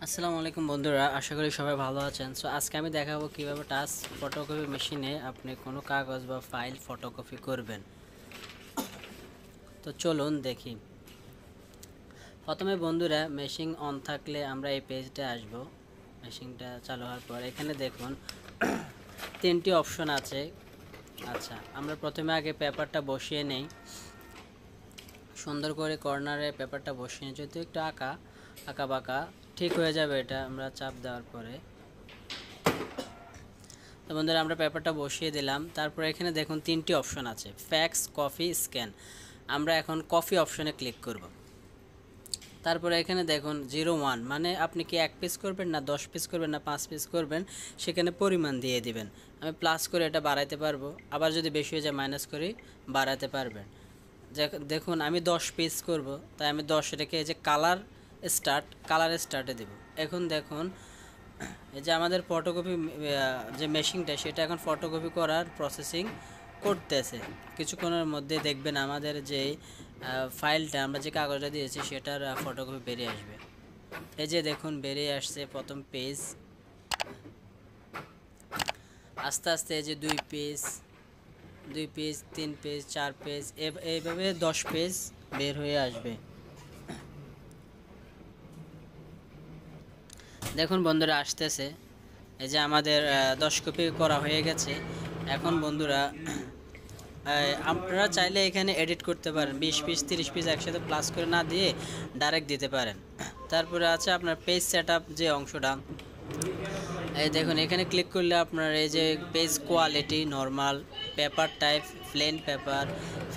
আসসালামু আলাইকুম বন্ধুরা, আশা করি সবাই ভালো আছেন। সো আজকে আমি দেখাবো কিভাবে টাচ ফটোকপি মেশিনে আপনি কোনো কাগজ বা ফাইল ফটোকপি করবেন। তো চলুন দেখি। প্রথমে বন্ধুরা মেশিন অন থাকলে আমরা এই পেজটা আসব। মেশিনটা চালু হওয়ার পর এখানে দেখুন তিনটি অপশন আছে। আচ্ছা, আমরা প্রথমে আগে পেপারটা বসিয়ে নেই। সুন্দর করে কর্নারে পেপারটা বসিয়ে নিই, যেহেতু একটু আঁকা বাঁকা ঠিক হয়ে যাবে এটা আমরা চাপ দেওয়ার পরে। তো বন্ধুরা আমরা পেপারটা বসিয়ে দিলাম। তারপরে এখানে দেখুন তিনটি অপশন আছে, ফ্যাক্স, কপি, স্ক্যান। আমরা এখন কপি অপশনে ক্লিক করব। তারপরে এখানে দেখুন 01 মানে আপনি কি 1 পিস করবেন না 10 পিস করবেন না 5 পিস করবেন, সেখানে পরিমাণ দিয়ে দিবেন। আমি প্লাস করে এটা বাড়াইতে পারবো, আবার যদি বেশি হয়ে যায় মাইনাস করে বাড়াতে পারবেন। দেখুন আমি 10 পিস করব, তাই আমি 10 রেখে এই যে কালার স্টার্টে দেব। এখন দেখুন এই যে আমাদের ফটোকপি যে মেশিনটা সেটা এখন ফটোকপি করার প্রসেসিং করতেছে। কিছুক্ষণের মধ্যে দেখবেন আমাদের যে ফাইলটা আমরা যে কাগজটা দিয়েছি সেটার ফটোকপি বেরিয়ে আসবে। এই যে দেখুন বেরিয়ে আসছে প্রথম পেজ। আস্তে আস্তে এই যে 2 পেজ 3 পেজ 4 পেজ এইভাবে 10 পেজ বের হয়ে আসবে। দেখুন বন্ধুরা আসতেছে, এই যে আমাদের 10 কপি করা হয়ে গেছে। এখন বন্ধুরা আপনারা চাইলে এখানে এডিট করতে পারেন, 20 পিস 30 পিস একসাথে প্লাস করে না দিয়ে ডাইরেক্ট দিতে পারেন। তারপরে আছে আপনার পেজ সেটআপ যে অংশটা, এই দেখুন এখানে ক্লিক করলে আপনার এই যে page quality, normal, paper type, plane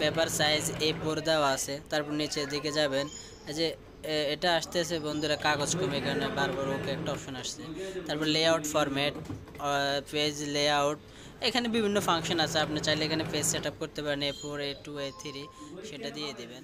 paper size A4 দেওয়া আছে। তারপর নিচের দিকে যাবেন, এই যে এটা আসতেছে বন্ধুরা কাগজ কমে, এখানে বারবার ওকে একটা অপশন আসছে। তারপর লেআউট ফরম্যাট, পেজ লেআউট, এখানে বিভিন্ন ফাংশন আছে। আপনি চাইলে এখানে পেজ সেটআপ করতে পারেন, A4 A2 A3 সেটা দিয়ে দেবেন।